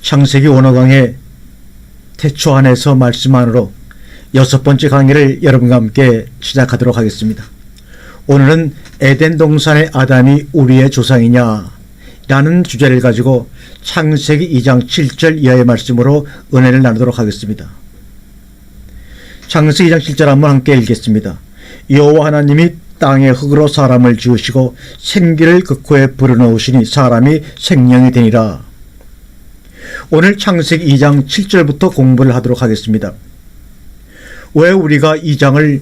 창세기 원어강의 태초 안에서 말씀 안으로 6번째 강의를 여러분과 함께 시작하도록 하겠습니다. 오늘은 에덴 동산의 아담이 우리의 조상이냐 라는 주제를 가지고 창세기 2장 7절 이하의 말씀으로 은혜를 나누도록 하겠습니다. 창세기 2장 7절 한번 함께 읽겠습니다. 여호와 하나님이 땅의 흙으로 사람을 지으시고 생기를 그 코에 불어넣으시니 사람이 생명이 되니라. 오늘 창세기 2장 7절부터 공부를 하도록 하겠습니다. 왜 우리가 2장을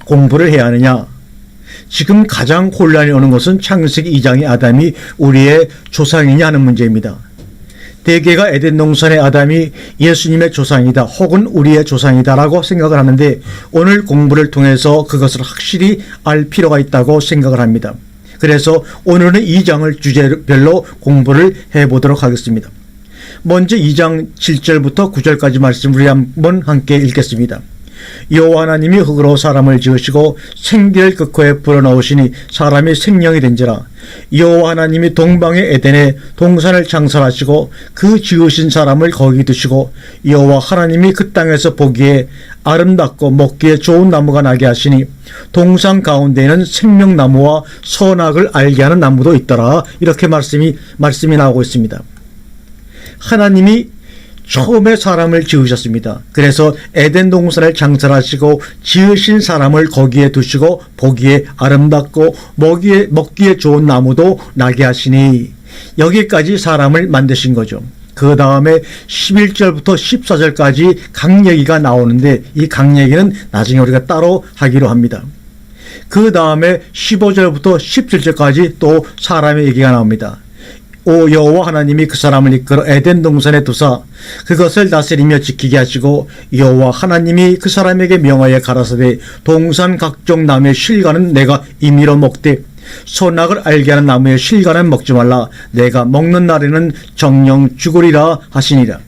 공부를 해야 하느냐? 지금 가장 혼란이 오는 것은 창세기 2장의 아담이 우리의 조상이냐 하는 문제입니다. 대개가 에덴 동산의 아담이 예수님의 조상이다 혹은 우리의 조상이다 라고 생각을 하는데, 오늘 공부를 통해서 그것을 확실히 알 필요가 있다고 생각을 합니다. 그래서 오늘은 2장을 주제별로 공부를 해보도록 하겠습니다. 먼저 2장 7절부터 9절까지 말씀을 우리 한번 함께 읽겠습니다. 여호와 하나님이 흙으로 사람을 지으시고 생기를 그 코에 불어넣으시니 사람이 생명이 된지라. 여호와 하나님이 동방의 에덴에 동산을 창설하시고 그 지으신 사람을 거기 두시고 여호와 하나님이 그 땅에서 보기에 아름답고 먹기에 좋은 나무가 나게 하시니 동산 가운데에는 생명나무와 선악을 알게 하는 나무도 있더라. 이렇게 말씀이 나오고 있습니다. 하나님이 처음에 사람을 지으셨습니다. 그래서 에덴 동산을 창설하시고 지으신 사람을 거기에 두시고 보기에 아름답고 먹기에 좋은 나무도 나게 하시니, 여기까지 사람을 만드신 거죠. 그 다음에 11절부터 14절까지 강얘기가 나오는데, 이 강얘기는 나중에 우리가 따로 하기로 합니다. 그 다음에 15절부터 17절까지 또 사람의 얘기가 나옵니다. 오 여호와 하나님이 그 사람을 이끌어 에덴 동산에 두사 그것을 다스리며 지키게 하시고, 여호와 하나님이 그 사람에게 명하여 가라사대 동산 각종 나무의 실과는 내가 임의로 먹되 선악을 알게 하는 나무의 실과는 먹지 말라. 내가 먹는 날에는 정령 죽으리라 하시니라.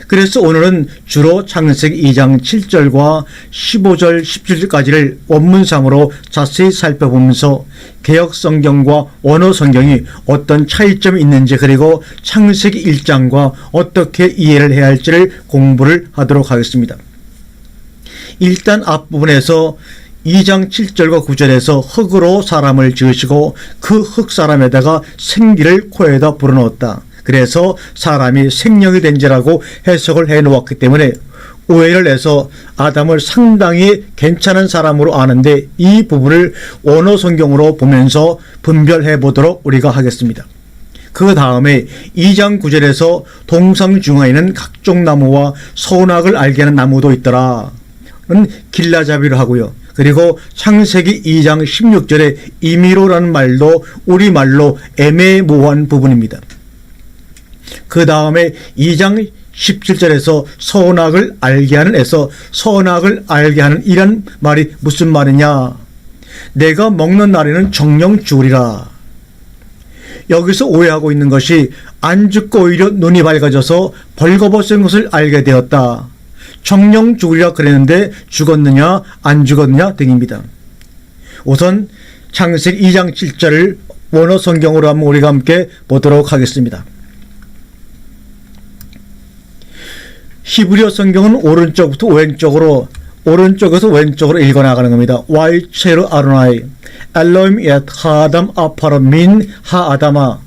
그래서 오늘은 주로 창세기 2장 7절과 15절 17절까지를 원문상으로 자세히 살펴보면서 개역성경과 원어성경이 어떤 차이점이 있는지, 그리고 창세기 1장과 어떻게 이해를 해야 할지를 공부를 하도록 하겠습니다. 일단 앞부분에서 2장 7절과 9절에서 흙으로 사람을 지으시고 그 흙 사람에다가 생기를 코에다 불어넣었다. 그래서 사람이 생명이 된지라고 해석을 해놓았기 때문에 오해를 해서 아담을 상당히 괜찮은 사람으로 아는데, 이 부분을 원어 성경으로 보면서 분별해 보도록 우리가 하겠습니다. 그 다음에 2장 9절에서 동상 중앙에는 각종 나무와 선악을 알게 하는 나무도 있더라 는 길라잡이로 하고요. 그리고 창세기 2장 16절에 임의로라는 말도 우리말로 애매모호한 부분입니다. 그 다음에 2장 17절에서 선악을 알게 하는 에서 선악을 알게 하는 이란 말이 무슨 말이냐? 내가 먹는 날에는 정령 죽으리라. 여기서 오해하고 있는 것이 안 죽고 오히려 눈이 밝아져서 벌거벗은 것을 알게 되었다. 정령 죽으리라 그랬는데 죽었느냐 안 죽었느냐 등입니다. 우선 창세기 2장 7절을 원어 성경으로 한번 우리가 함께 보도록 하겠습니다. 히브리어 성경은 오른쪽에서 왼쪽으로 읽어나가는 겁니다. 와이체르 아로나이 엘로임 옙 하아담 아파라 민 하아담아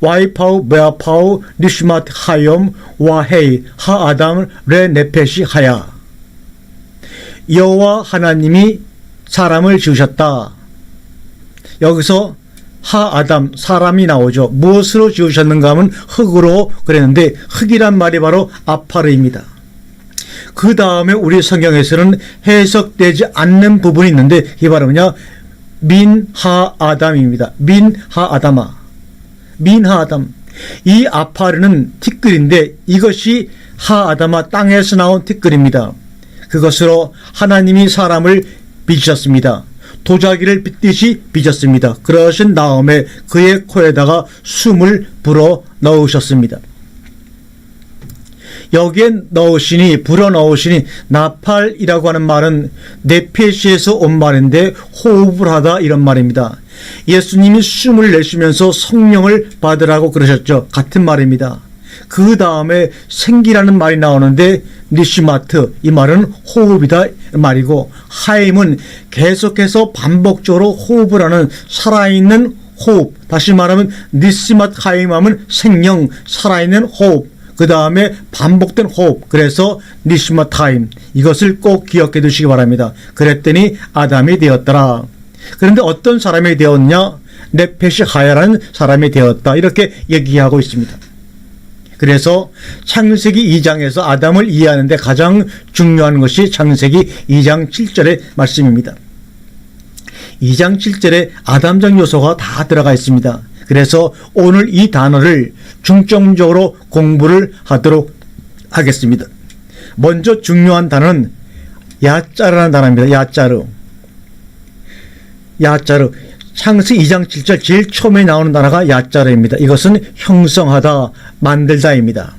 와이파우 베아파우 니시맛 하염 와헤이 하아담 레 네페시 하야. 여호와 하나님이 사람을 지으셨다. 여기서 하아담 사람이 나오죠. 무엇으로 지으셨는가 하면 흙으로 그랬는데, 흙이란 말이 바로 아파르입니다. 그 다음에 우리 성경에서는 해석되지 않는 부분이 있는데, 이게 바로 뭐냐? 민하아담입니다. 민하아담아, 민하아담. 이 아파르는 티끌인데 이것이 하아담아 땅에서 나온 티끌입니다. 그것으로 하나님이 사람을 빚으셨습니다. 도자기를 빚듯이 빚었습니다. 그러신 다음에 그의 코에다가 숨을 불어 넣으셨습니다. 여기에 불어 넣으시니 나팔이라고 하는 말은 네페시에서 온 말인데 호흡을 하다 이런 말입니다. 예수님이 숨을 내쉬면서 성령을 받으라고 그러셨죠. 같은 말입니다. 그 다음에 생기라는 말이 나오는데 니시마트, 이 말은 호흡이다 말이고, 하임은 계속해서 반복적으로 호흡을 하는 살아있는 호흡, 다시 말하면 니시마트 하임하면 생명, 살아있는 호흡, 그 다음에 반복된 호흡, 그래서 니시마트 하임, 이것을 꼭 기억해 두시기 바랍니다. 그랬더니 아담이 되었더라. 그런데 어떤 사람이 되었냐? 네페시 하야라는 사람이 되었다, 이렇게 얘기하고 있습니다. 그래서 창세기 2장에서 아담을 이해하는 데 가장 중요한 것이 창세기 2장 7절의 말씀입니다. 2장 7절에 아담적 요소가 다 들어가 있습니다. 그래서 오늘 이 단어를 중점적으로 공부를 하도록 하겠습니다. 먼저 중요한 단어는 야자르라는 단어입니다. 야자르. 야자르. 창세기 2장 7절 제일 처음에 나오는 단어가 야자르입니다. 이것은 형성하다, 만들다입니다.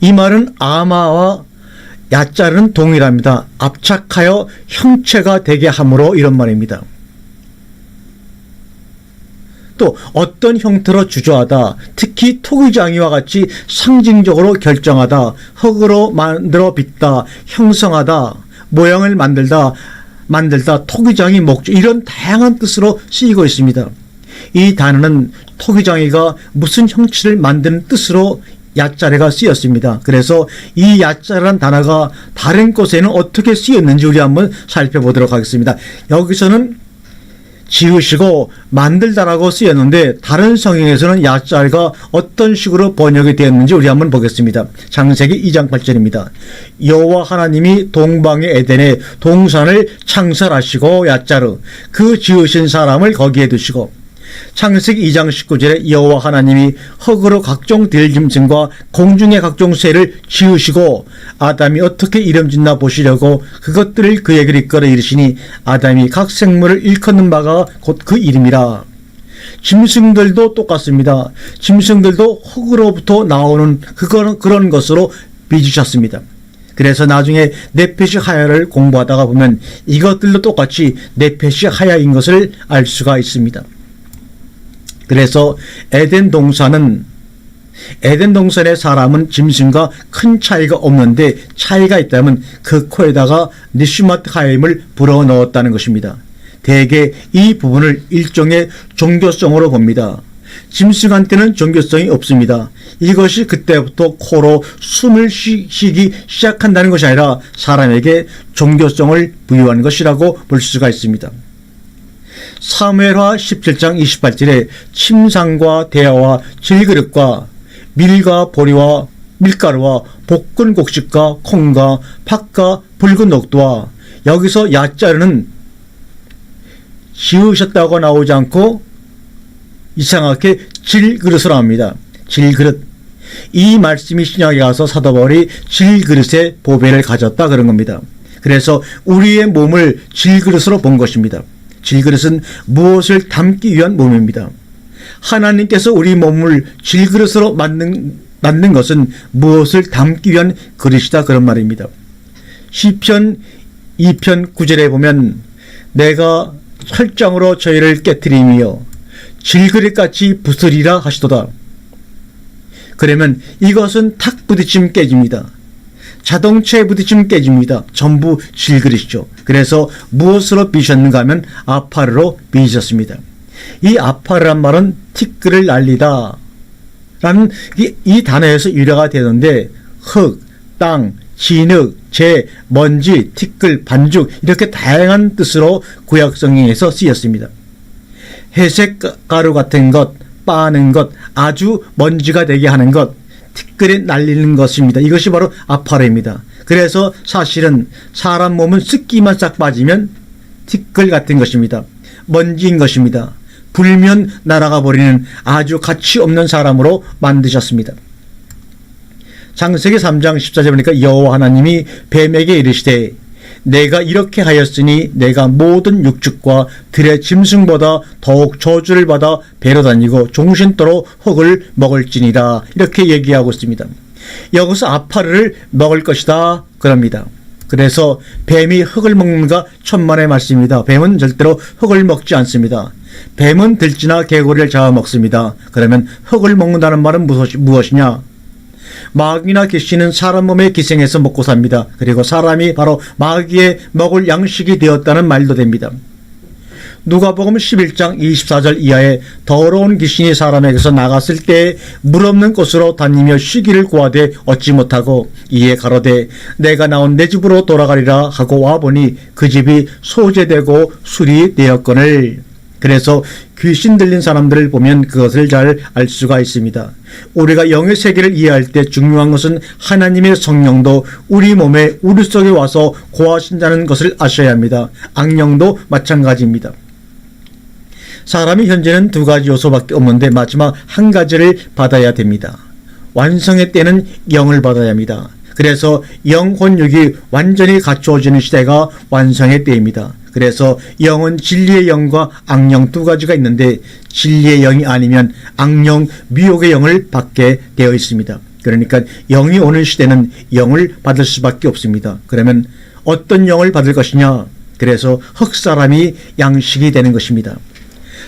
이 말은 아마와 야자르는 동일합니다. 압착하여 형체가 되게 함으로, 이런 말입니다. 또 어떤 형태로 주저하다, 특히 토기장이와 같이 상징적으로 결정하다, 흙으로 만들어 빚다, 형성하다, 모양을 만들다, 토기장이 목적, 이런 다양한 뜻으로 쓰이고 있습니다. 이 단어는 토기장이가 무슨 형체를 만드는 뜻으로 야자레가 쓰였습니다. 그래서 이 야자라는 단어가 다른 곳에는 어떻게 쓰였는지 우리 한번 살펴보도록 하겠습니다. 여기서는 지으시고 만들다라고 쓰였는데 다른 성경에서는 야자가 어떤 식으로 번역이 되었는지 우리 한번 보겠습니다. 창세기 2장 8절입니다. 여호와 하나님이 동방의 에덴에 동산을 창설하시고 야자르, 그 지으신 사람을 거기에 두시고, 창세기 2장 19절에 여호와 하나님이 흙으로 각종 들짐승과 공중의 각종 새를 지으시고 아담이 어떻게 이름짓나 보시려고 그것들을 그에게 이끌어 이르시니 아담이 각 생물을 일컫는 바가 곧 그 이름이라. 짐승들도 똑같습니다. 짐승들도 흙으로부터 나오는 그런 것으로 빚으셨습니다. 그래서 나중에 네페시 하야를 공부하다가 보면 이것들도 똑같이 네페시 하야인 것을 알 수가 있습니다. 그래서 에덴 동산의 사람은 짐승과 큰 차이가 없는데 차이가 있다면 그 코에다가 니시마트 하임을 불어 넣었다는 것입니다. 대개 이 부분을 일종의 종교성으로 봅니다. 짐승한테는 종교성이 없습니다. 이것이 그때부터 코로 숨을 쉬기 시작한다는 것이 아니라 사람에게 종교성을 부여한 것이라고 볼 수가 있습니다. 사무엘하 17장 28절에 침상과 대야와 질그릇과 밀과 보리와 밀가루와 볶은 곡식과 콩과 팥과 붉은 녹두와, 여기서 야자르는 지으셨다고 나오지 않고 이상하게 질그릇으로 합니다. 질그릇. 이 말씀이 신약에 가서 사도 바울이 질그릇의 보배를 가졌다 그런 겁니다. 그래서 우리의 몸을 질그릇으로 본 것입니다. 질그릇은 무엇을 담기 위한 몸입니다. 하나님께서 우리 몸을 질그릇으로 만든 것은 무엇을 담기 위한 그릇이다 그런 말입니다. 시편 2편 9절에 보면 내가 철장으로 저희를 깨트리며 질그릇같이 부스리라 하시도다. 그러면 이것은 탁 부딪히면 깨집니다. 자동차에 부딪히면 깨집니다. 전부 질그릇이죠. 그래서 무엇으로 빚으셨는가 하면 아파르로 빚으셨습니다. 이 아파르란 말은 티끌을 날리다 라는 이 단어에서 유래가 되는데 흙, 땅, 진흙, 재, 먼지, 티끌, 반죽 이렇게 다양한 뜻으로 구약 성경에서 쓰였습니다. 회색 가루 같은 것, 빠는 것, 아주 먼지가 되게 하는 것, 티끌에 날리는 것입니다. 이것이 바로 아파르입니다. 그래서 사실은 사람 몸은 습기만 싹 빠지면 티끌 같은 것입니다. 먼지인 것입니다. 불면 날아가 버리는 아주 가치 없는 사람으로 만드셨습니다. 창세기 3장 14절 보니까 여호와 하나님이 뱀에게 이르시되 내가 이렇게 하였으니 내가 모든 육축과 들의 짐승보다 더욱 저주를 받아 배로 다니고 종신토록 흙을 먹을지니라. 이렇게 얘기하고 있습니다. 여기서 아파르를 먹을 것이다 그럽니다. 그래서 뱀이 흙을 먹는가 천만의 말씀입니다. 뱀은 절대로 흙을 먹지 않습니다. 뱀은 들쥐나 개구리를 잡아먹습니다. 그러면 흙을 먹는다는 말은 무엇이냐? 마귀나 귀신은 사람 몸에 기생해서 먹고 삽니다. 그리고 사람이 바로 마귀의 먹을 양식이 되었다는 말도 됩니다. 누가복음 11장 24절 이하에 더러운 귀신이 사람에게서 나갔을 때 물 없는 곳으로 다니며 쉬기를 구하되 얻지 못하고 이에 가로되 내가 나온 내 집으로 돌아가리라 하고 와보니 그 집이 소재되고 수리되었거늘. 그래서 귀신 들린 사람들을 보면 그것을 잘 알 수가 있습니다. 우리가 영의 세계를 이해할 때 중요한 것은 하나님의 성령도 우리 몸에 우리 속에 와서 거하신다는 것을 아셔야 합니다. 악령도 마찬가지입니다. 사람이 현재는 두 가지 요소밖에 없는데 마지막 한 가지를 받아야 됩니다. 완성의 때는 영을 받아야 합니다. 그래서 영혼육이 완전히 갖추어지는 시대가 완성의 때입니다. 그래서 영은 진리의 영과 악령 두 가지가 있는데 진리의 영이 아니면 악령, 미혹의 영을 받게 되어 있습니다. 그러니까 영이 오는 시대는 영을 받을 수밖에 없습니다. 그러면 어떤 영을 받을 것이냐? 그래서 흙사람이 양식이 되는 것입니다.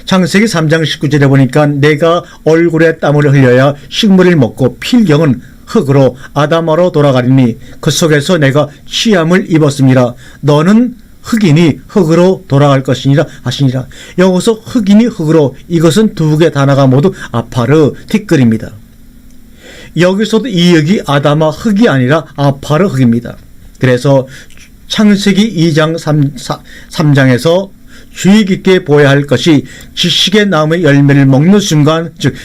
창세기 3장 19절에 보니까 내가 얼굴에 땀을 흘려야 식물을 먹고 필경은 흙으로 아담아로 돌아가리니 그 속에서 내가 취함을 입었습니다. 너는 흙이니 흙으로 돌아갈 것이니라 하시니라. 여기서 흙이니 흙으로, 이것은 두 개 단어가 모두 아파르 티끌입니다. 여기서도 이 흙이 아담아 흙이 아니라 아파르 흙입니다. 그래서 창세기 2장 3장에서 주의 깊게 보아야 할 것이 지식의 나무의 열매를 먹는 순간, 즉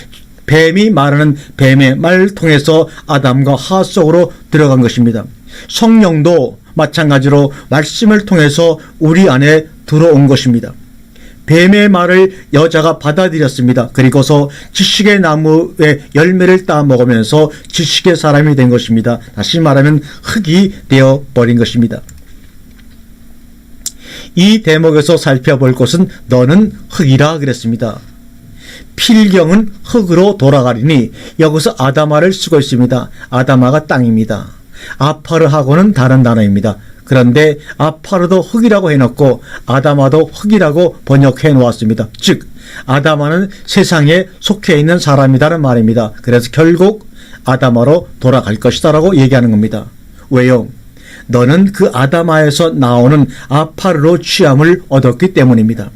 뱀이 말하는 뱀의 말을 통해서 아담과 하와 속으로 들어간 것입니다. 성령도 마찬가지로 말씀을 통해서 우리 안에 들어온 것입니다. 뱀의 말을 여자가 받아들였습니다. 그리고서 지식의 나무의 열매를 따 먹으면서 지식의 사람이 된 것입니다. 다시 말하면 흙이 되어 버린 것입니다. 이 대목에서 살펴볼 것은 너는 흙이라 그랬습니다. 필경은 흙으로 돌아가리니 여기서 아담아를 쓰고 있습니다. 아담아가 땅입니다. 아파르하고는 다른 단어입니다. 그런데 아파르도 흙이라고 해놓고 아담아도 흙이라고 번역해 놓았습니다. 즉 아담아는 세상에 속해 있는 사람이라는 말입니다. 그래서 결국 아담아로 돌아갈 것이다 라고 얘기하는 겁니다. 왜요? 너는 그 아담아에서 나오는 아파르로 취함을 얻었기 때문입니다.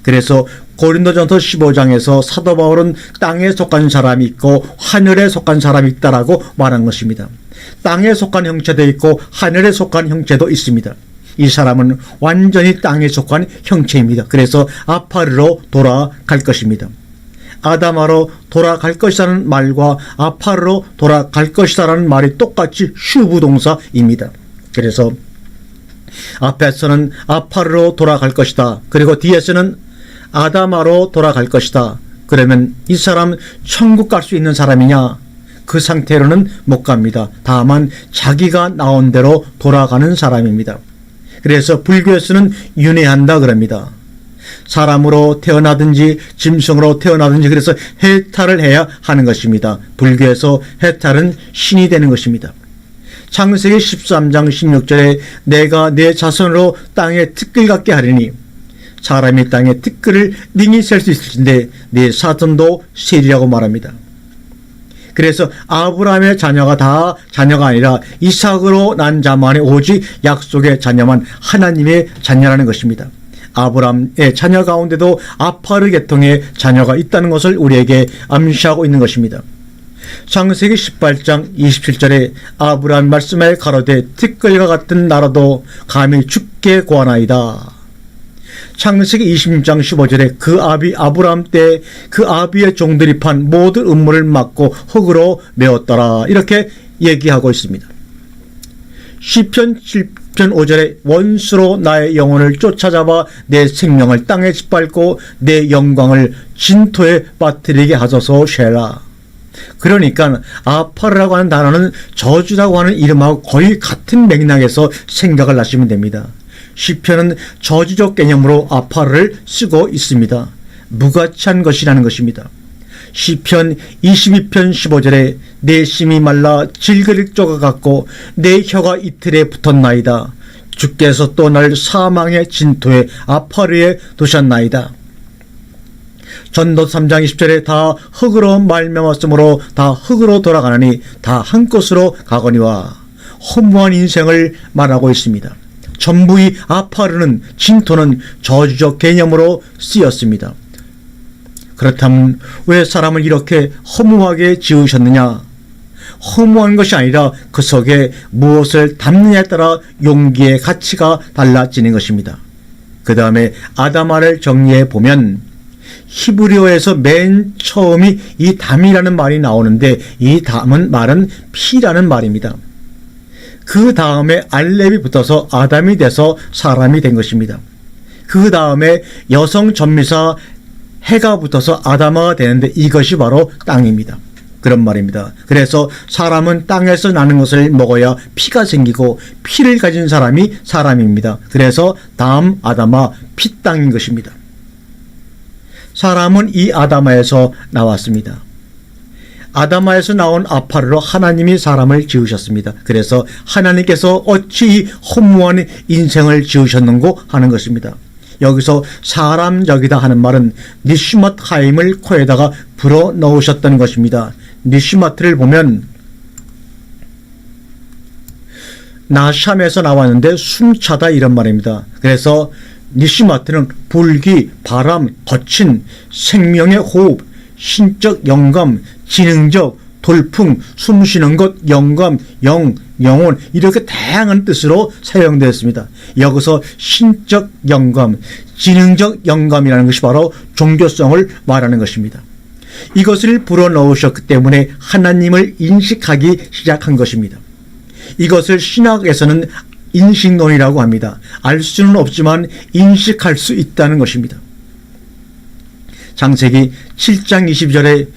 그래서 고린도전서 15장에서 사도 바울은 땅에 속한 사람이 있고 하늘에 속한 사람이 있다라고 말한 것입니다. 땅에 속한 형체도 있고 하늘에 속한 형체도 있습니다. 이 사람은 완전히 땅에 속한 형체입니다. 그래서 아파르로 돌아갈 것입니다. 아담아로 돌아갈 것이라는 말과 아파르로 돌아갈 것이라는 말이 똑같이 슈부동사입니다. 그래서 앞에서는 아파르로 돌아갈 것이다. 그리고 뒤에서는 아담아로 돌아갈 것이다. 그러면 이 사람 천국 갈 수 있는 사람이냐? 그 상태로는 못 갑니다. 다만 자기가 나온 대로 돌아가는 사람입니다. 그래서 불교에서는 윤회한다 그럽니다. 사람으로 태어나든지 짐승으로 태어나든지 그래서 해탈을 해야 하는 것입니다. 불교에서 해탈은 신이 되는 것입니다. 창세기 13장 16절에 내가 내 자손으로 땅에 티끌 같게 하리니 사람이 땅에 티끌을 능히 셀 수 있을진데 내 사돈도 셀이라고 말합니다. 그래서 아브라함의 자녀가 다 자녀가 아니라 이삭으로 난 자만이 오직 약속의 자녀만 하나님의 자녀라는 것입니다. 아브라함의 자녀 가운데도 아파르 계통의 자녀가 있다는 것을 우리에게 암시하고 있는 것입니다. 창세기 18장 27절에 아브라함 말씀에 가로되 티끌과 같은 나라도 감히 죽게 구하나이다. 창세기 26장 15절에 그 아비 아브라함 때 그 아비의 종들이 판 모든 음모를 막고 흙으로 메었더라. 이렇게 얘기하고 있습니다. 시편 7편 5절에 원수로 나의 영혼을 쫓아잡아 내 생명을 땅에 짓밟고 내 영광을 진토에 빠뜨리게 하소서 쉐라. 그러니까 아파르라고 하는 단어는 저주라고 하는 이름하고 거의 같은 맥락에서 생각을 하시면 됩니다. 시편은 저주적 개념으로 아파르를 쓰고 있습니다. 무가치한 것이라는 것입니다. 시편 22편 15절에 내 심이 말라 질그릇 조각 같고 내 혀가 이틀에 붙었나이다. 주께서 또 날 사망의 진토에 아파르에 두셨나이다. 전도 3장 20절에 다 흙으로 말미암았으므로 다 흙으로 돌아가느니 다 한 곳으로 가거니와 허무한 인생을 말하고 있습니다. 전부 이 아파르는 진토는 저주적 개념으로 쓰였습니다. 그렇다면 왜 사람을 이렇게 허무하게 지으셨느냐? 허무한 것이 아니라 그 속에 무엇을 담느냐에 따라 용기의 가치가 달라지는 것입니다. 그 다음에 아담아를 정리해 보면 히브리어에서 맨 처음이 이 담이라는 말이 나오는데 이 담은 말은 피라는 말입니다. 그 다음에 알렙이 붙어서 아담이 돼서 사람이 된 것입니다. 그 다음에 여성 전미사 해가 붙어서 아담아가 되는데 이것이 바로 땅입니다. 그런 말입니다. 그래서 사람은 땅에서 나는 것을 먹어야 피가 생기고 피를 가진 사람이 사람입니다. 그래서 다음 아담아 피땅인 것입니다. 사람은 이 아담아에서 나왔습니다. 아담아에서 나온 아파르로 하나님이 사람을 지으셨습니다. 그래서 하나님께서 어찌 이 허무한 인생을 지으셨는고 하는 것입니다. 여기서 사람적이다 하는 말은 니슈맛 하임을 코에다가 불어 넣으셨다는 것입니다. 니슈마트를 보면 나샴에서 나왔는데 숨차다 이런 말입니다. 그래서 니슈마트는 불기, 바람, 거친 생명의 호흡, 신적 영감, 지능적 돌풍, 숨쉬는 것, 영감, 영혼 이렇게 다양한 뜻으로 사용되었습니다. 여기서 신적 영감, 지능적 영감이라는 것이 바로 종교성을 말하는 것입니다. 이것을 불어넣으셨기 때문에 하나님을 인식하기 시작한 것입니다. 이것을 신학에서는 인식론이라고 합니다. 알 수는 없지만 인식할 수 있다는 것입니다. 창세기 7장 22절에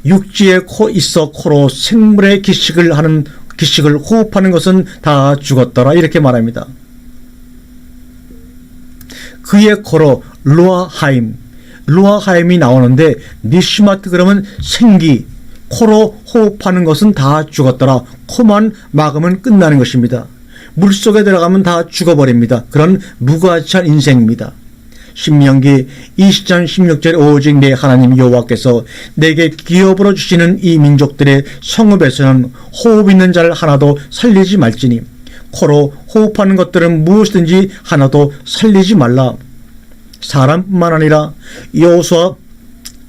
육지에 코 있어 코로 생물의 기식을 호흡하는 것은 다 죽었더라 이렇게 말합니다. 그의 코로 루아하임이 나오는데 니슈마트 그러면 생기, 코로 호흡하는 것은 다 죽었더라. 코만 막으면 끝나는 것입니다. 물속에 들어가면 다 죽어버립니다. 그런 무가치한 인생입니다. 신명기 20장 16절에 오직 내 하나님 여호와께서 내게 기업으로 주시는 이 민족들의 성읍에서는 호흡 있는 자를 하나도 살리지 말지니 코로 호흡하는 것들은 무엇이든지 하나도 살리지 말라. 사람뿐만 아니라 여호수아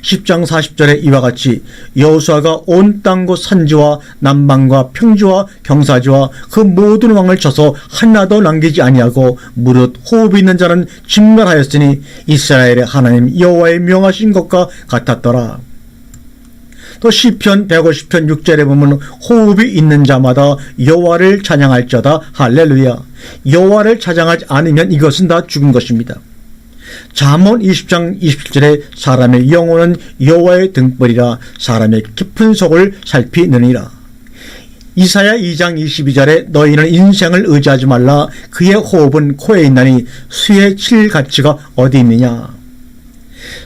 10장 40절에 이와 같이 여호수아가 온 땅과 산지와 남방과 평지와 경사지와 그 모든 왕을 쳐서 하나도 남기지 아니하고 무릇 호흡이 있는 자는 진멸하였으니 이스라엘의 하나님 여호와의 명하신 것과 같았더라. 또 시편 150편 6절에 보면 호흡이 있는 자마다 여호와를 찬양할지어다. 할렐루야. 여호와를 찬양하지 않으면 이것은 다 죽은 것입니다. 잠언 20장 27절에 사람의 영혼은 여호와의 등불이라 사람의 깊은 속을 살피느니라. 이사야 2장 22절에 너희는 인생을 의지하지 말라. 그의 호흡은 코에 있나니 수에 칠 가치가 어디 있느냐.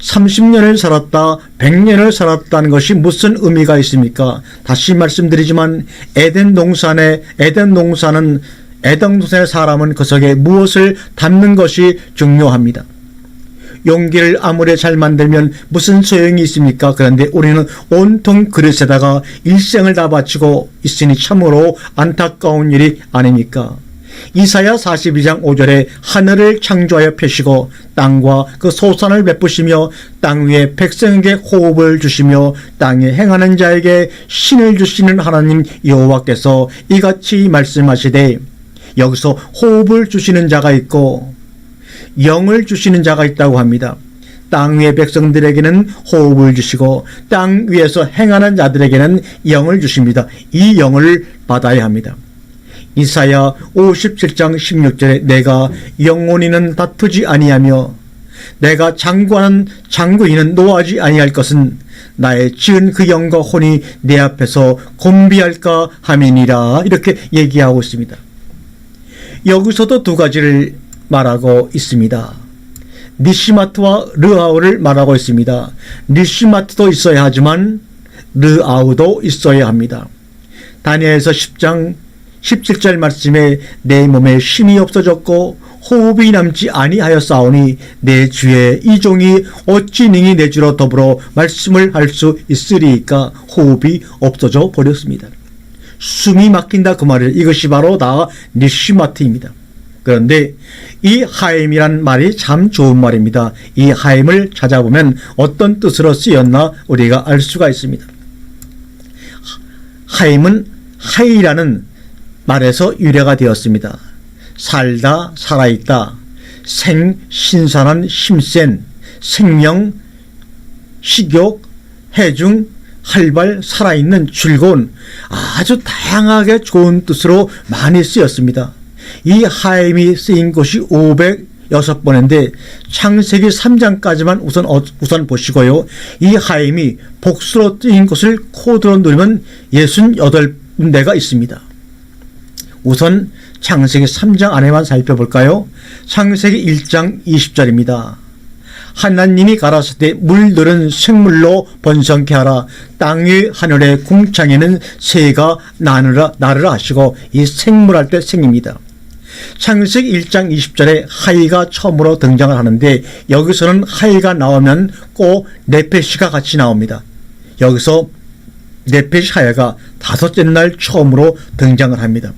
30년을 살았다 100년을 살았다는 것이 무슨 의미가 있습니까? 다시 말씀드리지만 에덴 동산의 사람은 그 속에 무엇을 담는 것이 중요합니다. 용기를 아무리 잘 만들면 무슨 소용이 있습니까? 그런데 우리는 온통 그릇에다가 일생을 다 바치고 있으니 참으로 안타까운 일이 아닙니까? 이사야 42장 5절에 하늘을 창조하여 펴시고 땅과 그 소산을 베푸시며 땅 위에 백성에게 호흡을 주시며 땅에 행하는 자에게 신을 주시는 하나님 여호와께서 이같이 말씀하시되, 여기서 호흡을 주시는 자가 있고 영을 주시는 자가 있다고 합니다. 땅 위의 백성들에게는 호흡을 주시고 땅 위에서 행하는 자들에게는 영을 주십니다. 이 영을 받아야 합니다. 이사야 57장 16절에 내가 영원히는 다투지 아니하며 내가 장구하는 장구인은 노하지 아니할 것은 나의 지은 그 영과 혼이 내 앞에서 곤비할까 함이니라. 이렇게 얘기하고 있습니다. 여기서도 두 가지를 말하고 있습니다. 니시마트와 르아우를 말하고 있습니다. 니시마트도 있어야 하지만 르아우도 있어야 합니다. 다니엘서 10장 17절 말씀에 내 몸에 힘이 없어졌고 호흡이 남지 아니하였사오니 내 주의 이 종이 어찌 능히 내 주로 더불어 말씀을 할 수 있으리이까. 호흡이 없어져 버렸습니다. 숨이 막힌다 그 말이에요. 이것이 바로 다 니시마트입니다. 그런데 이 하임이란 말이 참 좋은 말입니다. 이 하임을 찾아보면 어떤 뜻으로 쓰였나 우리가 알 수가 있습니다. 하임은 하이라는 말에서 유래가 되었습니다. 살다, 살아있다, 신선한, 힘센, 생명, 식욕, 해중, 활발, 살아있는, 즐거운, 아주 다양하게 좋은 뜻으로 많이 쓰였습니다. 이 하임이 쓰인 곳이 506번인데 창세기 3장까지만 우선 보시고요. 이 하임이 복수로 쓰인 곳을 코드로 누르면 68군데가 있습니다. 우선 창세기 3장 안에만 살펴볼까요? 창세기 1장 20절입니다. 하나님이 가라사대 물들은 생물로 번성케 하라. 땅 위 하늘의 궁창에는 새가 나르라 하시고, 이 생물할 때 생입니다. 창세기 1장 20절에 하이가 처음으로 등장을 하는데 여기서는 하이가 나오면 꼭 네페시가 같이 나옵니다. 여기서 네페시 하야가 다섯째 날 처음으로 등장을 합니다.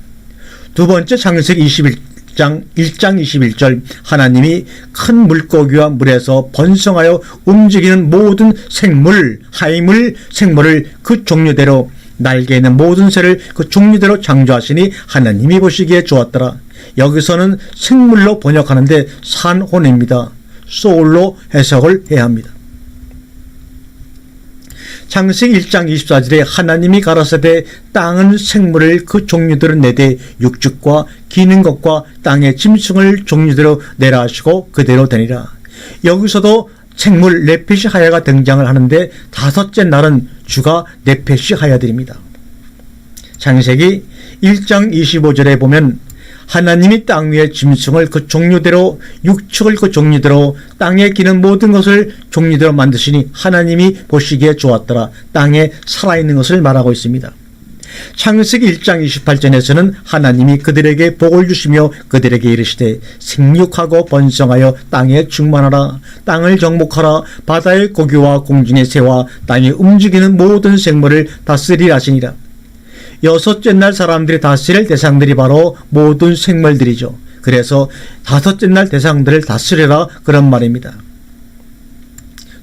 두 번째 창세기 1장 21절 하나님이 큰 물고기와 물에서 번성하여 움직이는 모든 생물, 하임을 생물을 그 종류대로 날개 있는 모든 새를 그 종류대로 창조하시니 하나님이 보시기에 좋았더라. 여기서는 생물로 번역하는데 산혼입니다. 소울로 해석을 해야 합니다. 창세기 1장 24절에 하나님이 가라사대 땅은 생물을 그 종류대로 내되 육축과 기는 것과 땅의 짐승을 종류대로 내라 하시고 그대로 되니라. 여기서도 생물 네페시 하야가 등장을 하는데 다섯째 날은 주가 네페시 하야들입니다. 창세기 1장 25절에 보면 하나님이 땅 위의 짐승을 그 종류대로 육축을 그 종류대로 땅에 기는 모든 것을 종류대로 만드시니 하나님이 보시기에 좋았더라. 땅에 살아있는 것을 말하고 있습니다. 창세기 1장 28절에서는 하나님이 그들에게 복을 주시며 그들에게 이르시되 생육하고 번성하여 땅에 충만하라. 땅을 정복하라. 바다의 고기와 공중의 새와 땅에 움직이는 모든 생물을 다스리라 하시니라. 여섯째 날 사람들이 다스릴 대상들이 바로 모든 생물들이죠. 그래서 다섯째 날 대상들을 다스리라 그런 말입니다.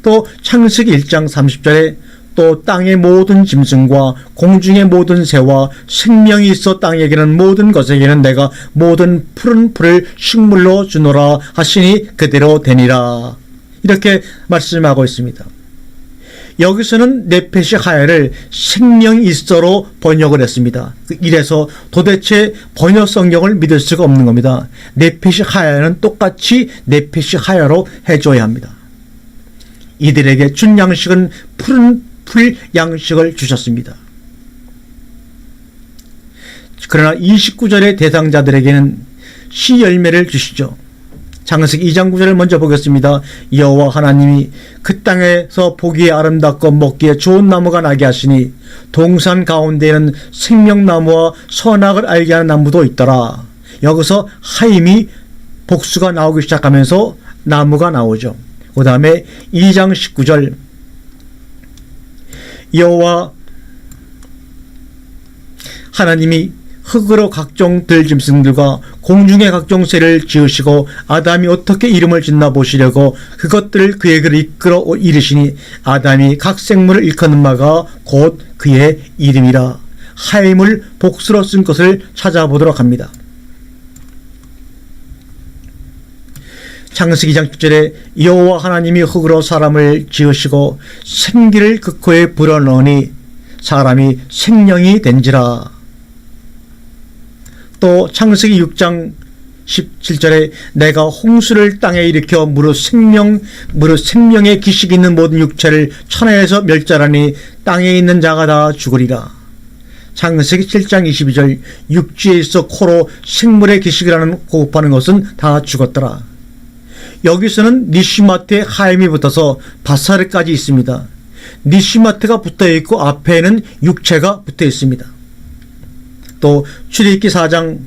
또 창세기 1장 30절에 또 땅의 모든 짐승과 공중의 모든 새와 생명이 있어 땅에 기는 모든 것에게는 내가 모든 푸른 풀을 식물로 주노라 하시니 그대로 되니라. 이렇게 말씀하고 있습니다. 여기서는 네페시 하야를 생명이 있어로 번역을 했습니다. 이래서 도대체 번역 성경을 믿을 수가 없는 겁니다. 네페시 하야는 똑같이 네페시 하야로 해줘야 합니다. 이들에게 준 양식은 푸른 풀 양식을 주셨습니다. 그러나 29절의 대상자들에게는 씨 열매를 주시죠. 창세기 2장 9절을 먼저 보겠습니다. 여호와 하나님이 그 땅에서 보기에 아름답고 먹기에 좋은 나무가 나게 하시니 동산 가운데에는 생명나무와 선악을 알게 하는 나무도 있더라. 여기서 하임이 복수가 나오기 시작하면서 나무가 나오죠. 그 다음에 2장 19절 여호와 하나님이 흙으로 각종 들짐승들과 공중의 각종 새를 지으시고 아담이 어떻게 이름을 짓나 보시려고 그것들을 그에게로 이끌어 이르시니 아담이 각 생물을 일컫는 바가 곧 그의 이름이라. 하임을 복수로 쓴 것을 찾아보도록 합니다. 창세기 2장 10절에 여호와 하나님이 흙으로 사람을 지으시고 생기를 그 코에 불어넣으니 사람이 생명이 된지라. 또 창세기 6장 17절에 내가 홍수를 땅에 일으켜 무릇 생명의 기식이 있는 모든 육체를 천하에서 멸절하니 땅에 있는 자가 다 죽으리라. 창세기 7장 22절 육지에 있어 코로 생물의 기식이라는 호흡하는 것은 다 죽었더라. 여기서는 니시마트에 하임이 붙어서 바사르까지 있습니다. 니시마트가 붙어있고 앞에는 육체가 붙어 있습니다. 또 출애굽기 4장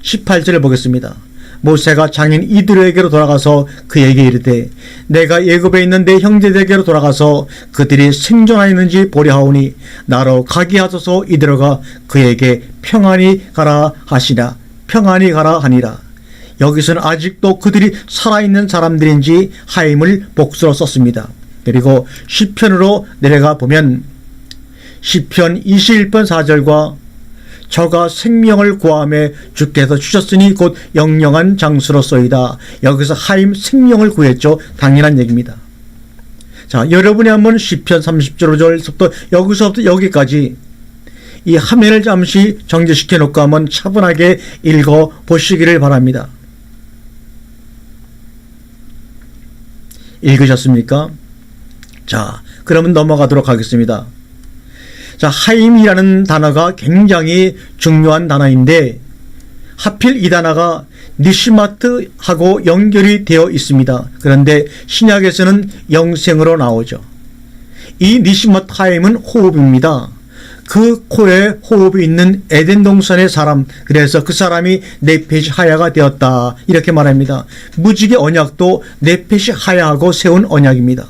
18절을 보겠습니다. 모세가 장인 이드로에게로 돌아가서 그에게 이르되 내가 애굽에 있는 내 형제들에게로 돌아가서 그들이 생존하였는지 보려 하오니 나로 가게 하소서. 이드로가 그에게 평안히 가라 하시나 평안히 가라 하니라. 여기서는 아직도 그들이 살아있는 사람들인지 하임을 복수로 썼습니다. 그리고 시편으로 내려가 보면 시편 21편 4절과 저가 생명을 구함에 주께서 주셨으니 곧 영영한 장수로소이다. 여기서 하임 생명을 구했죠. 당연한 얘기입니다. 자, 여러분이 한번 시편 30절부터 여기서부터 여기까지 이 화면을 잠시 정지시켜 놓고 한번 차분하게 읽어 보시기를 바랍니다. 읽으셨습니까? 자, 그러면 넘어가도록 하겠습니다. 자, 하임이라는 단어가 굉장히 중요한 단어인데 하필 이 단어가 니시마트하고 연결이 되어 있습니다. 그런데 신약에서는 영생으로 나오죠. 이 니시마트 하임은 호흡입니다. 그 코에 호흡이 있는 에덴 동산의 사람, 그래서 그 사람이 네펫이 하야가 되었다 이렇게 말합니다. 무지개 언약도 네펫이 하야하고 세운 언약입니다.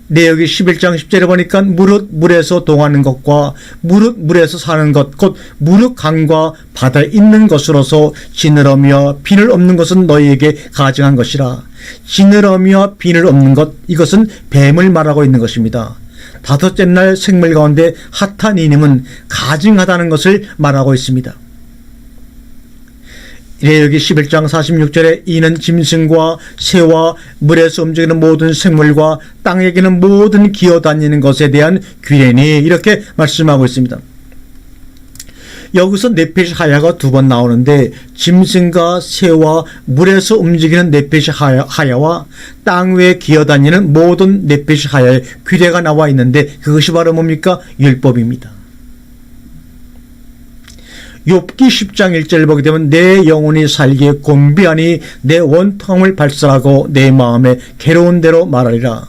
내역이 11장 10절에 보니까 무릇 물에서 동하는 것과 무릇 물에서 사는 것 곧 무릇 강과 바다에 있는 것으로서 지느러미와 비늘 없는 것은 너희에게 가증한 것이라. 지느러미와 비늘 없는 것, 이것은 뱀을 말하고 있는 것입니다. 다섯째 날 생물 가운데 하타니님은 가증하다는 것을 말하고 있습니다. 레위기 11장 46절에 이는 짐승과 새와 물에서 움직이는 모든 생물과 땅에 기는 모든 기어다니는 것에 대한 규례니 이렇게 말씀하고 있습니다. 여기서 네펫이 하야가 두 번 나오는데 짐승과 새와 물에서 움직이는 네펫이 하야와 땅 위에 기어다니는 모든 네펫이 하야의 규례가 나와 있는데 그것이 바로 뭡니까? 율법입니다. 욥기 10장 1절을 보게 되면 내 영혼이 살기에 곤비하니 내 원통을 발설하고 내 마음에 괴로운 대로 말하리라.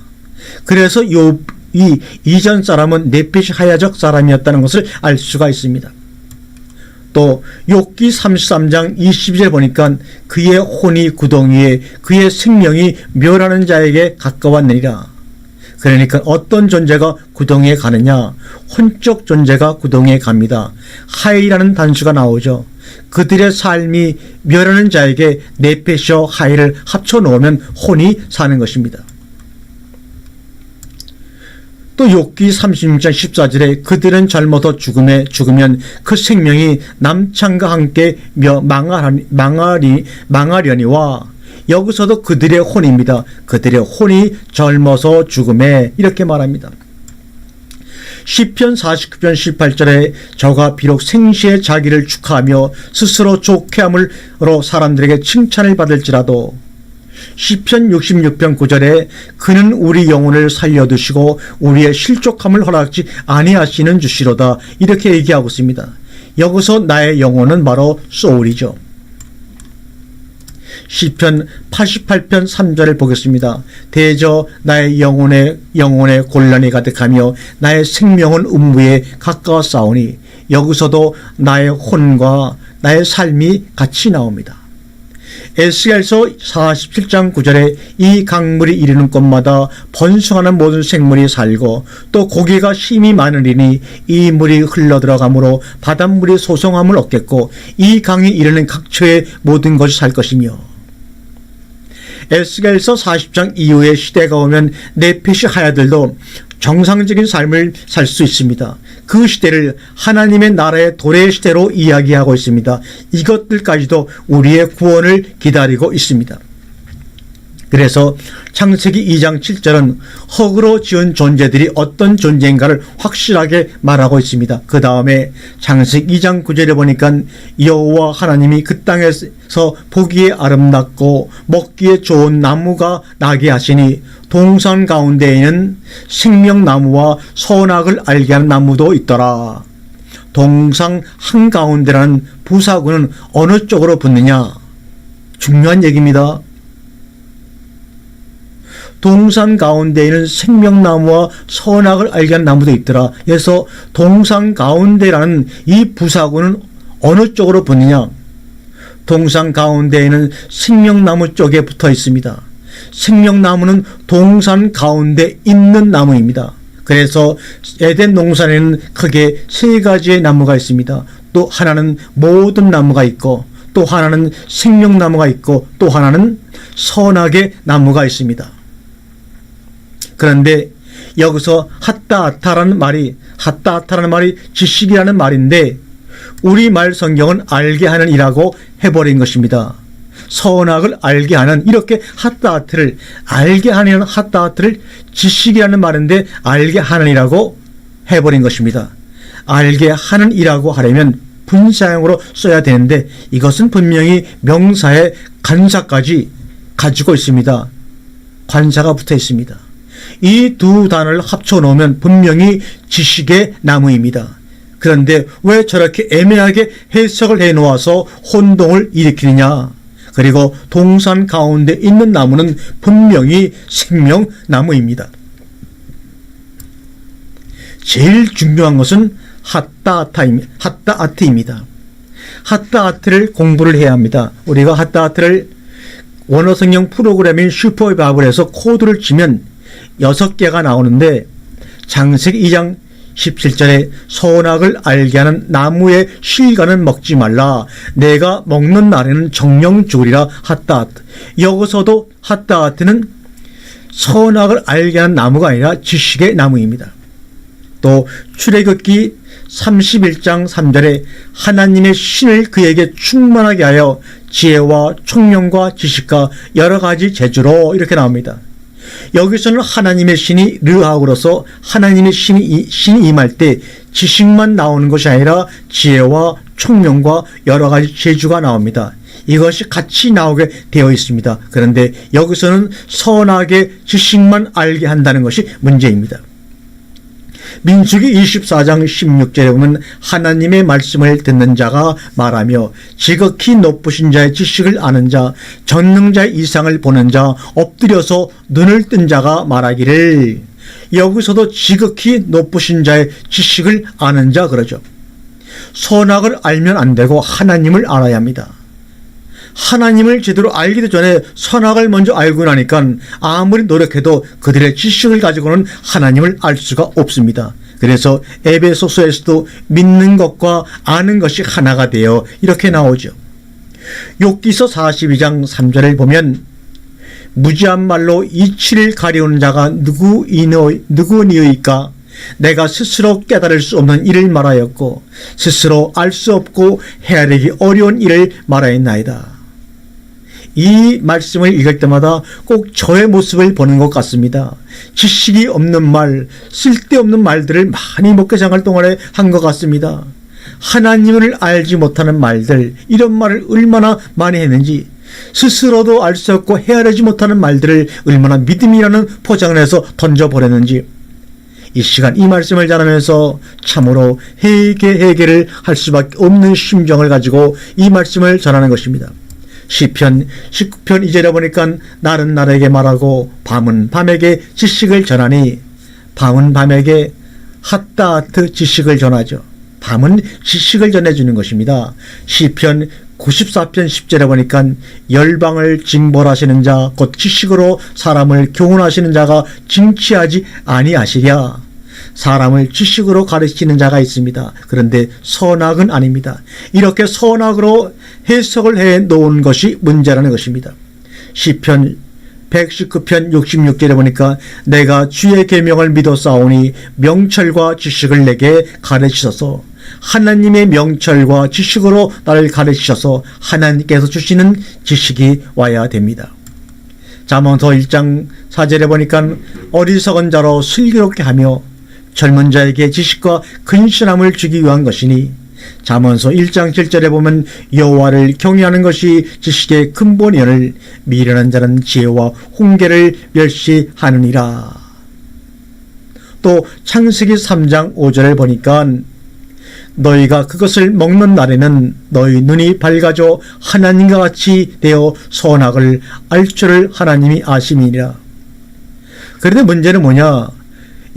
그래서 욥이 이전 사람은 네펫이 하야적 사람이었다는 것을 알 수가 있습니다. 또 욥기 33장 22절 보니까 그의 혼이 구덩이에 그의 생명이 멸하는 자에게 가까웠느니라. 그러니까 어떤 존재가 구덩이에 가느냐? 혼적 존재가 구덩이에 갑니다. 하이라는 단수가 나오죠. 그들의 삶이 멸하는 자에게 네펫이와 하이를 합쳐 놓으면 혼이 사는 것입니다. 또 욥기 36장 14절에 그들은 젊어서 죽으면 그 생명이 남창과 함께 망하려니와 여기서도 그들의 혼입니다. 그들의 혼이 젊어서 죽음에 이렇게 말합니다. 시편 49편 18절에 저가 비록 생시에 자기를 축하하며 스스로 좋게함으로 사람들에게 칭찬을 받을지라도 시편 66편 9절에 그는 우리 영혼을 살려두시고 우리의 실족함을 허락지 아니하시는 주시로다 이렇게 얘기하고 있습니다. 여기서 나의 영혼은 바로 소울이죠. 시편 88편 3절을 보겠습니다. 대저 나의 영혼에 곤란이 가득하며 나의 생명은 음부에 가까워 싸우니 여기서도 나의 혼과 나의 삶이 같이 나옵니다. 에스겔서 47장 9절에 이 강물이 이르는 곳마다 번성하는 모든 생물이 살고 또 고기가 힘이 많으리니 이 물이 흘러들어가므로 바닷물이 소성함을 얻겠고 이 강이 이르는 각처의 모든 것이 살 것이며 에스겔서 40장 이후의 시대가 오면 네펫이 하야들도 정상적인 삶을 살 수 있습니다. 그 시대를 하나님의 나라의 도래의 시대로 이야기하고 있습니다. 이것들까지도 우리의 구원을 기다리고 있습니다. 그래서 창세기 2장 7절은 흙으로 지은 존재들이 어떤 존재인가를 확실하게 말하고 있습니다. 그 다음에 창세기 2장 9절에 보니까 여호와 하나님이 그 땅에서 보기에 아름답고 먹기에 좋은 나무가 나게 하시니 동산 가운데에는 생명나무와 선악을 알게 하는 나무도 있더라. 동상 한가운데라는 부사구는 어느 쪽으로 붙느냐? 중요한 얘기입니다. 동산 가운데에는 생명나무와 선악을 알게 하는 나무도 있더라. 그래서 동산 가운데라는 이 부사구는 어느 쪽으로 붙느냐? 동산 가운데에는 생명나무 쪽에 붙어 있습니다. 생명나무는 동산 가운데 있는 나무입니다. 그래서 에덴 동산에는 크게 세 가지의 나무가 있습니다. 또 하나는 모든 나무가 있고, 또 하나는 생명나무가 있고, 또 하나는 선악의 나무가 있습니다. 그런데 여기서 핫다아타라는 말이 지식이라는 말인데, 우리말 성경은 알게 하는 이라고 해버린 것입니다. 선악을 알게 하는, 이렇게 핫다아트를 알게 하는 핫다아트를 지식이라는 말인데 알게 하는 이라고 해버린 것입니다. 알게 하는 이라고 하려면 분사형으로 써야 되는데 이것은 분명히 명사의 간사까지 가지고 있습니다. 관사가 붙어 있습니다. 이 두 단어를 합쳐 놓으면 분명히 지식의 나무입니다. 그런데 왜 저렇게 애매하게 해석을 해 놓아서 혼동을 일으키느냐? 그리고 동산 가운데 있는 나무는 분명히 생명나무입니다. 제일 중요한 것은 핫다아트입니다. 핫다아트를 공부를 해야 합니다. 우리가 핫다아트를 원어성형 프로그래밍 슈퍼바이블에서 코드를 치면 6개가 나오는데, 창세기 2장 17절에 선악을 알게 하는 나무의 실과는 먹지 말라. 내가 먹는 날에는 정령 죽으리라. 핫다아트. 여기서도 핫다아트는 선악을 알게 하는 나무가 아니라 지식의 나무입니다. 또 출애굽기 31장 3절에 하나님의 신을 그에게 충만하게 하여 지혜와 총명과 지식과 여러 가지 재주로, 이렇게 나옵니다. 여기서는 하나님의 신이 르하우로서 하나님의 신이 임할 때 지식만 나오는 것이 아니라 지혜와 총명과 여러 가지 재주가 나옵니다. 이것이 같이 나오게 되어 있습니다. 그런데 여기서는 선악의 지식만 알게 한다는 것이 문제입니다. 민수기 24장 16절에 보면 하나님의 말씀을 듣는 자가 말하며 지극히 높으신 자의 지식을 아는 자, 전능자의 이상을 보는 자, 엎드려서 눈을 뜬 자가 말하기를. 여기서도 지극히 높으신 자의 지식을 아는 자 그러죠. 선악을 알면 안 되고 하나님을 알아야 합니다. 하나님을 제대로 알기도 전에 선악을 먼저 알고 나니까 아무리 노력해도 그들의 지식을 가지고는 하나님을 알 수가 없습니다. 그래서 에베소서에서도 믿는 것과 아는 것이 하나가 되어 이렇게 나오죠. 욥기서 42장 3절을 보면 무지한 말로 이치를 가리우는 자가 누구니이까? 내가 스스로 깨달을 수 없는 일을 말하였고 스스로 알 수 없고 헤아리기 어려운 일을 말하였나이다. 이 말씀을 읽을 때마다 꼭 저의 모습을 보는 것 같습니다. 지식이 없는 말, 쓸데없는 말들을 많이 목회생활 동안에 한 것 같습니다. 하나님을 알지 못하는 말들, 이런 말을 얼마나 많이 했는지, 스스로도 알 수 없고 헤아리지 못하는 말들을 얼마나 믿음이라는 포장을 해서 던져버렸는지, 이 시간 이 말씀을 전하면서 참으로 회개를 할 수밖에 없는 심정을 가지고 이 말씀을 전하는 것입니다. 시편 19편 2절에 보니까 날은 날에게 말하고 밤은 밤에게 지식을 전하니, 밤은 밤에게 핫다아트 지식을 전하죠. 밤은 지식을 전해주는 것입니다. 시편 94편 10절에 보니까 열방을 징벌하시는 자 곧 지식으로 사람을 교훈하시는 자가 징치하지 아니하시랴. 사람을 지식으로 가르치는 자가 있습니다. 그런데 선악은 아닙니다. 이렇게 선악으로 해석을 해 놓은 것이 문제라는 것입니다. 시편 119편 66절에 보니까 내가 주의 계명을 믿어 싸우니 명철과 지식을 내게 가르치소서. 하나님의 명철과 지식으로 나를 가르치셔서 하나님께서 주시는 지식이 와야 됩니다. 잠언서 1장 4절에 보니까 어리석은 자로 슬기롭게 하며 젊은 자에게 지식과 근신함을 주기 위한 것이니, 잠언서 1장 7절에 보면 여호와를 경외하는 것이 지식의 근본이오늘 미련한 자는 지혜와 훈계를 멸시하느니라. 또 창세기 3장 5절을 보니까 너희가 그것을 먹는 날에는 너희 눈이 밝아져 하나님과 같이 되어 선악을 알 줄을 하나님이 아심이니라. 그런데 문제는 뭐냐?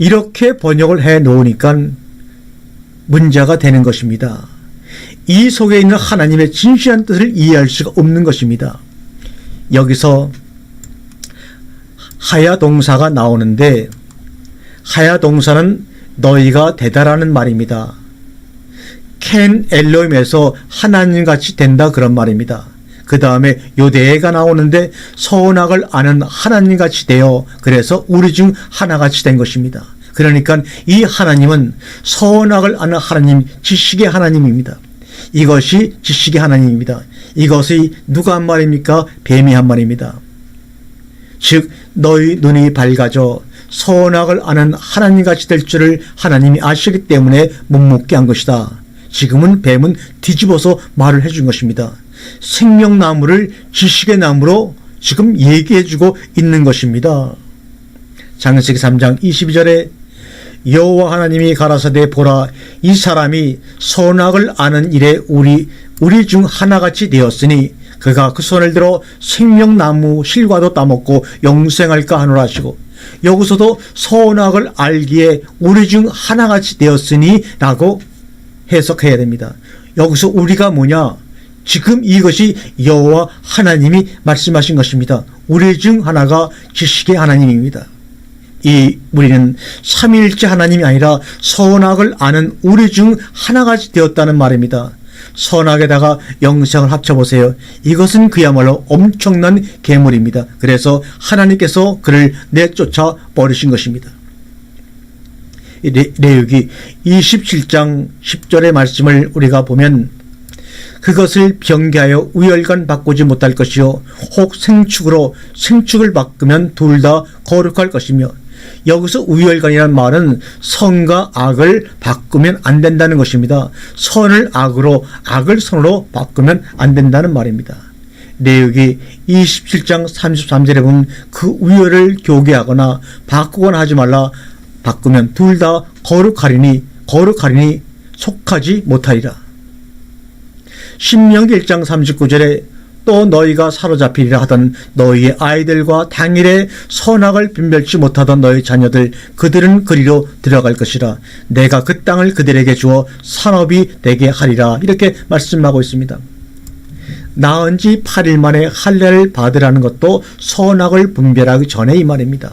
이렇게 번역을 해 놓으니까 문제가 되는 것입니다. 이 속에 있는 하나님의 진실한 뜻을 이해할 수가 없는 것입니다. 여기서 하야 동사가 나오는데, 하야 동사는 너희가 되다라는 말입니다. 켄 엘로임에서 하나님같이 된다 그런 말입니다. 그 다음에 요대가 나오는데 선악을 아는 하나님같이 되어, 그래서 우리 중 하나같이 된 것입니다. 그러니까 이 하나님은 선악을 아는 하나님, 지식의 하나님입니다. 이것이 지식의 하나님입니다. 이것이 누가 한 말입니까? 뱀이 한 말입니다. 즉 너희 눈이 밝아져 선악을 아는 하나님같이 될 줄을 하나님이 아시기 때문에 못 먹게 한 것이다. 지금은 뱀은 뒤집어서 말을 해준 것입니다. 생명나무를 지식의 나무로 지금 얘기해주고 있는 것입니다. 창세기 3장 22절에 여호와 하나님이 가라사대 보라, 이 사람이 선악을 아는 일에 우리 중 하나같이 되었으니 그가 그 손을 들어 생명나무 실과도 따먹고 영생할까 하노라 하시고, 여기서도 선악을 알기에 우리 중 하나같이 되었으니 라고 해석해야 됩니다. 여기서 우리가 뭐냐? 지금 이것이 여호와 하나님이 말씀하신 것입니다. 우리 중 하나가 지식의 하나님입니다. 이 우리는 삼위일체 하나님이 아니라 선악을 아는 우리 중 하나같이 되었다는 말입니다. 선악에다가 영생을 합쳐보세요. 이것은 그야말로 엄청난 괴물입니다. 그래서 하나님께서 그를 내쫓아 버리신 것입니다. 레위기 27장 10절의 말씀을 우리가 보면, 그것을 변개하여 우열간 바꾸지 못할 것이요 혹 생축으로 생축을 바꾸면 둘 다 거룩할 것이며, 여기서 우열간이라는 말은 선과 악을 바꾸면 안 된다는 것입니다. 선을 악으로, 악을 선으로 바꾸면 안 된다는 말입니다. 레위기 27장 33절에 보면 그 우열을 교개하거나 바꾸거나 하지 말라. 바꾸면 둘 다 거룩하리니 속하지 못하리라. 신명기 1장 39절에 또 너희가 사로잡히리라 하던 너희의 아이들과 당일에 선악을 분별치 못하던 너희 자녀들, 그들은 그리로 들어갈 것이라. 내가 그 땅을 그들에게 주어 산업이 되게 하리라. 이렇게 말씀하고 있습니다. 낳은 지 8일 만에 할례를 받으라는 것도 선악을 분별하기 전에 이 말입니다.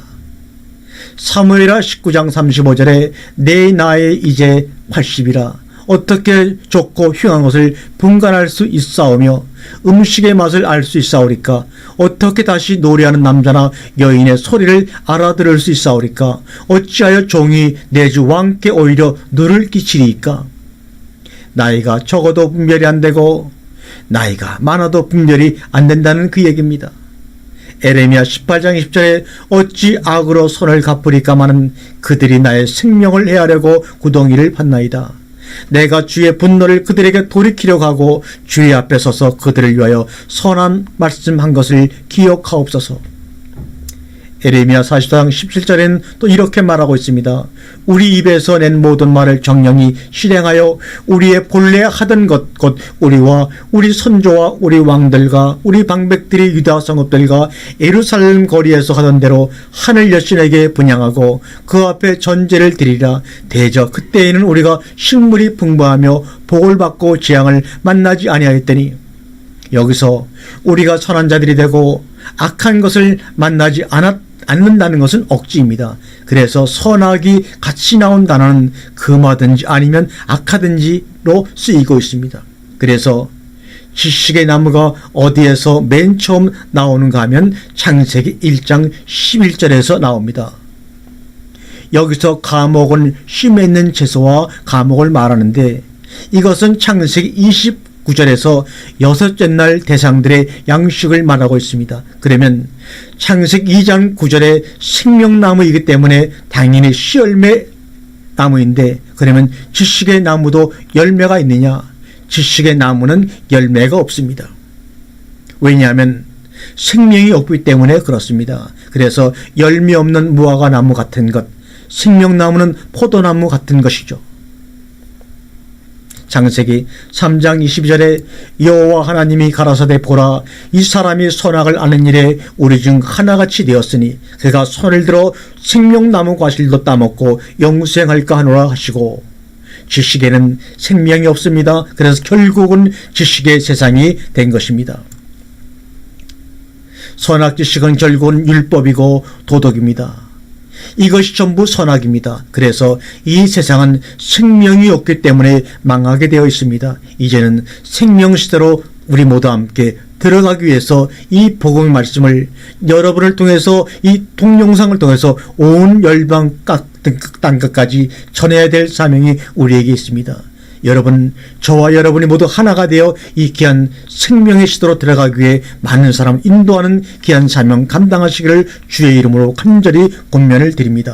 사무엘하 19장 35절에 내 나이 이제 80이라. 어떻게 좋고 흉한 것을 분간할 수 있사오며 음식의 맛을 알 수 있사오리까? 어떻게 다시 노래하는 남자나 여인의 소리를 알아들을 수 있사오리까? 어찌하여 종이 내 주 왕께 오히려 누를 끼치리이까? 나이가 적어도 분별이 안 되고 나이가 많아도 분별이 안 된다는 그 얘기입니다. 에레미야 18장 20절에 어찌 악으로 손을 갚으리까마는 그들이 나의 생명을 해하려고 구덩이를 팠나이다. 내가 주의 분노를 그들에게 돌이키려고 하고 주의 앞에 서서 그들을 위하여 선한 말씀한 것을 기억하옵소서. 에레미야 40장 17절에는 또 이렇게 말하고 있습니다. 우리 입에서 낸 모든 말을 정령이 실행하여 우리의 본래 하던 것 곧 우리와 우리 선조와 우리 왕들과 우리 방백들이 유다 성읍들과 예루살렘 거리에서 하던 대로 하늘 여신에게 분향하고 그 앞에 전제를 드리라. 대저 그때에는 우리가 식물이 풍부하며 복을 받고 재앙을 만나지 아니하였더니, 여기서 우리가 선한 자들이 되고 악한 것을 만나지 않는다는 것은 억지입니다. 그래서 선악이 같이 나온 단어는 금하든지 아니면 악하든지로 쓰이고 있습니다. 그래서 지식의 나무가 어디에서 맨 처음 나오는가 하면 창세기 1장 11절에서 나옵니다. 여기서 가목은 씨 맺는 채소와 가목을 말하는데, 이것은 창세기 29절에서 여섯째 날 대상들의 양식을 말하고 있습니다. 그러면 창세기 2장 9절에 생명나무이기 때문에 당연히 씨열매 나무인데, 그러면 지식의 나무도 열매가 있느냐? 지식의 나무는 열매가 없습니다. 왜냐하면 생명이 없기 때문에 그렇습니다. 그래서 열매 없는 무화과 나무 같은 것, 생명나무는 포도나무 같은 것이죠. 창세기 3장 22절에 여호와 하나님이 가라사대 보라, 이 사람이 선악을 아는 일에 우리 중 하나같이 되었으니 그가 손을 들어 생명나무 과실도 따먹고 영생할까 하노라 하시고, 지식에는 생명이 없습니다. 그래서 결국은 지식의 세상이 된 것입니다. 선악지식은 결국은 율법이고 도덕입니다. 이것이 전부 선악입니다. 그래서 이 세상은 생명이 없기 때문에 망하게 되어 있습니다. 이제는 생명시대로 우리 모두 함께 들어가기 위해서 이 복음의 말씀을 여러분을 통해서 이 동영상을 통해서 온 열방 땅끝까지 전해야 될 사명이 우리에게 있습니다. 여러분, 저와 여러분이 모두 하나가 되어 이 귀한 생명의 시대로 들어가기 위해 많은 사람 인도하는 귀한 사명 감당하시기를 주의 이름으로 간절히 권면을 드립니다.